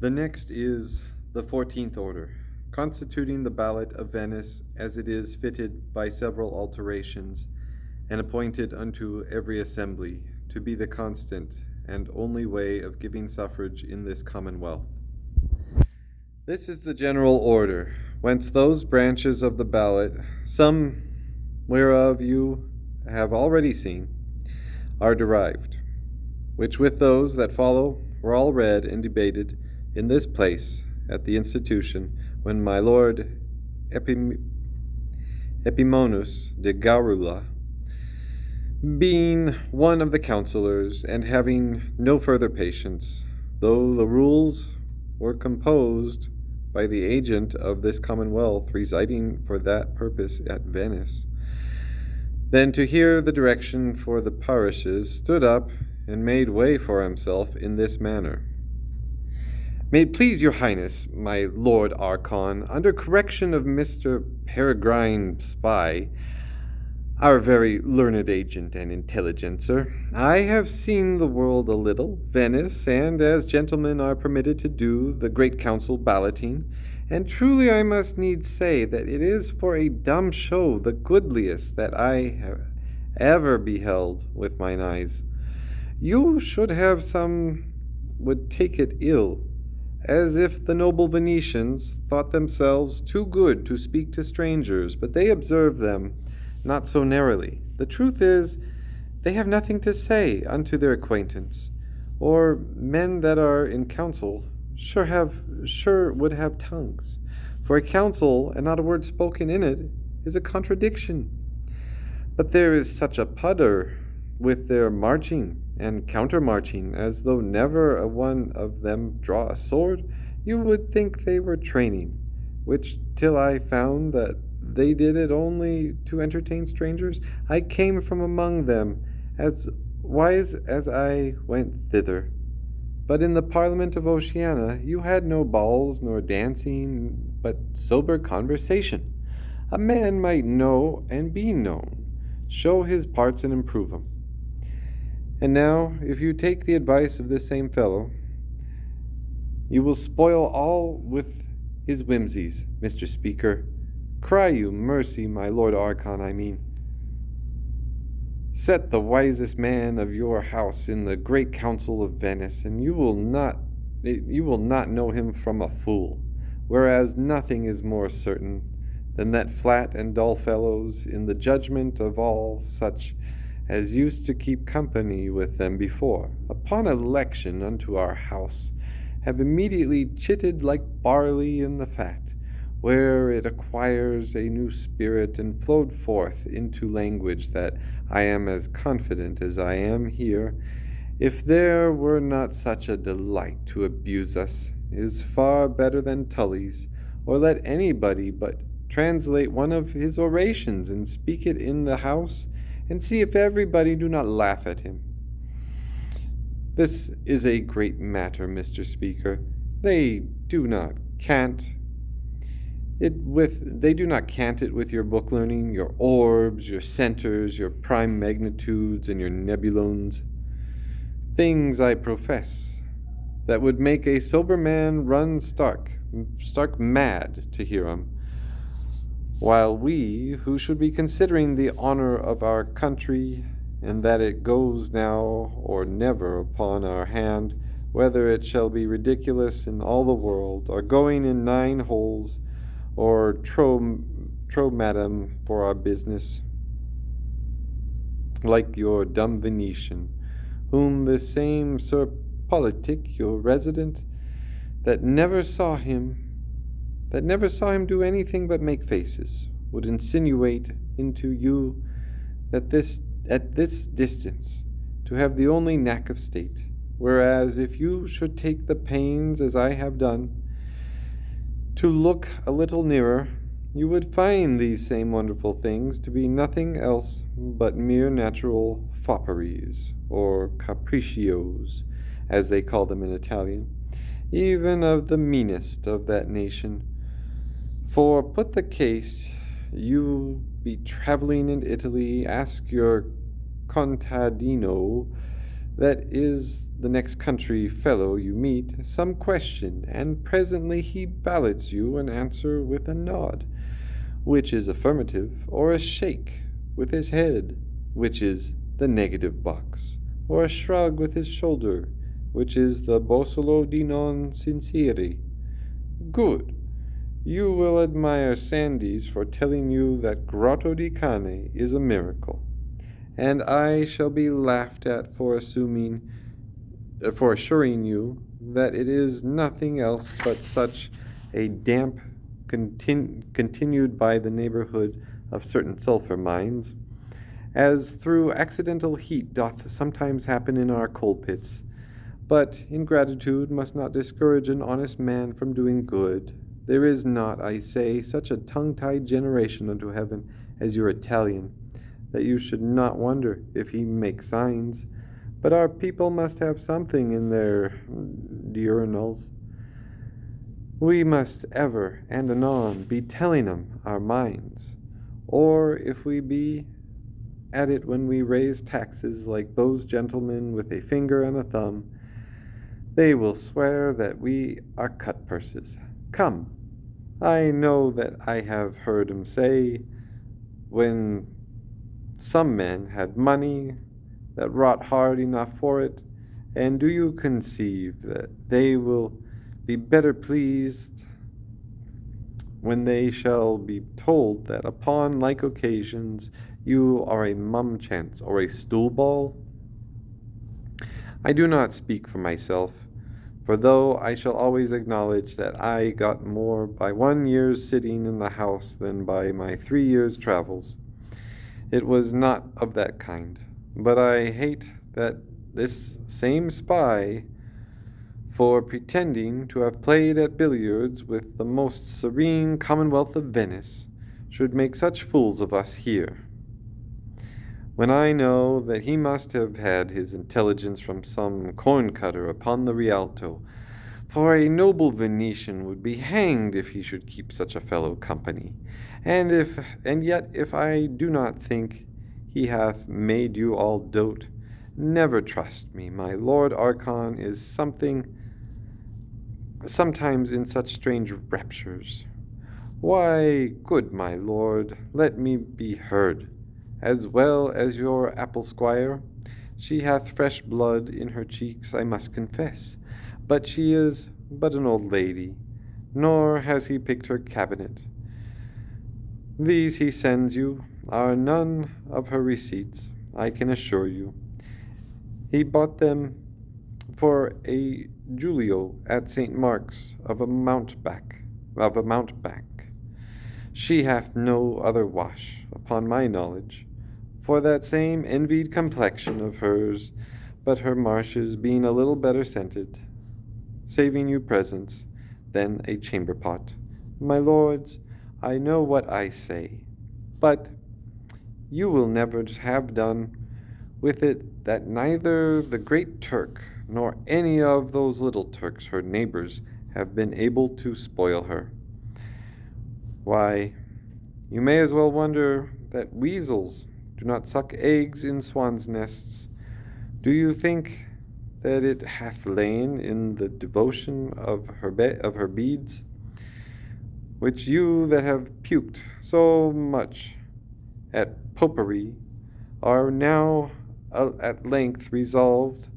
The next is the 14th order, constituting the ballot of Venice as it is fitted by several alterations, and appointed unto every assembly to be the constant and only way of giving suffrage in this commonwealth. This is the general order, whence those branches of the ballot, some whereof you have already seen, are derived, which with those that follow were all read and debated in this place at the institution, when my lord Epimonus de Garula, being one of the councillors, and having no further patience, though the rules were composed by the agent of this commonwealth residing for that purpose at Venice, then to hear the direction for the parishes, stood up and made way for himself in this manner. May it please your highness, my lord Archon, under correction of Mr. Peregrine Spy, our very learned agent and intelligencer, I have seen the world a little, Venice, and as gentlemen are permitted to do, the great council balloting, and truly I must needs say that it is for a dumb show the goodliest that I have ever beheld with mine eyes. You should have some would take it ill, as if the noble Venetians thought themselves too good to speak to strangers, but they observe them not so narrowly. The truth is, they have nothing to say unto their acquaintance, or men that are in council sure would have tongues. For a council, and not a word spoken in it, is a contradiction. But there is such a pudder with their marching and counter-marching, as though never a one of them draw a sword, you would think they were training, which till I found that they did it only to entertain strangers, I came from among them as wise as I went thither. But in the Parliament of Oceana you had no balls nor dancing, but sober conversation. A man might know and be known, show his parts and improve 'em. And now, if you take the advice of this same fellow, you will spoil all with his whimsies, Mr. Speaker. Cry you mercy, my lord Archon, I mean. Set the wisest man of your house in the great council of Venice, and you will not know him from a fool, whereas nothing is more certain than that flat and dull fellows, in the judgment of all such as used to keep company with them before, upon election unto our house, have immediately chitted like barley in the fat, where it acquires a new spirit and flowed forth into language that I am as confident as I am here, if there were not such a delight to abuse us, is far better than Tully's, or let anybody but translate one of his orations and speak it in the house, and see if everybody do not laugh at him. This is a great matter, Mr. Speaker. They do not cant it with your book learning, your orbs, your centers, your prime magnitudes, and your nebulones. Things, I profess, that would make a sober man run stark mad to hear 'em, while we, who should be considering the honor of our country, and that it goes now or never upon our hand, whether it shall be ridiculous in all the world, are going in 9 holes, or tro madam for our business, like your dumb Venetian, whom this same Sir Politic, your resident, that never saw him do anything but make faces, would insinuate into you that at this distance to have the only knack of state, whereas if you should take the pains, as I have done, to look a little nearer, you would find these same wonderful things to be nothing else but mere natural fopperies, or capriccios, as they call them in Italian, even of the meanest of that nation. For put the case, you be traveling in Italy, ask your contadino that is the next country fellow you meet some question, and presently he ballots you an answer with a nod, which is affirmative, or a shake with his head, which is the negative box, or a shrug with his shoulder, which is the bosolo di non sinceri. Good. You will admire Sandys for telling you that Grotto di Cane is a miracle, and I shall be laughed at for assuring you that it is nothing else but such a damp continued by the neighborhood of certain sulphur mines, as through accidental heat doth sometimes happen in our coal pits. But ingratitude must not discourage an honest man from doing good. There is not, I say, such a tongue-tied generation unto heaven as your Italian, that you should not wonder if he makes signs. But our people must have something in their diurnals. We must ever and anon be telling 'em our minds, or if we be at it when we raise taxes like those gentlemen with a finger and a thumb, they will swear that we are cut purses. Come, I know that I have heard 'em say, when some men had money, that wrought hard enough for it, and do you conceive that they will be better pleased when they shall be told that upon like occasions you are a mumchance or a stool ball? I do not speak for myself, for though I shall always acknowledge that I got more by 1 year's sitting in the house than by my 3 years' travels, it was not of that kind. But I hate that this same spy, for pretending to have played at billiards with the most serene Commonwealth of Venice, should make such fools of us here, when I know that he must have had his intelligence from some corn-cutter upon the Rialto, for a noble Venetian would be hanged if he should keep such a fellow company. And yet if I do not think he hath made you all dote, never trust me. My Lord Archon is sometimes in such strange raptures. Why, good my lord, let me be heard, as well as your apple squire. She hath fresh blood in her cheeks, I must confess, but she is but an old lady, nor has he picked her cabinet. These he sends you are none of her receipts, I can assure you. He bought them for a Giulio at St. Mark's of a mountebank. She hath no other wash, upon my knowledge, for that same envied complexion of hers, but her marshes being a little better scented, saving you presents, than a chamber pot. My lords, I know what I say, but you will never have done with it that neither the great Turk nor any of those little Turks, her neighbors, have been able to spoil her. Why, you may as well wonder that weasels do not suck eggs in swans' nests. Do you think that it hath lain in the devotion of her beads, which you that have puked so much at popery are now at length resolved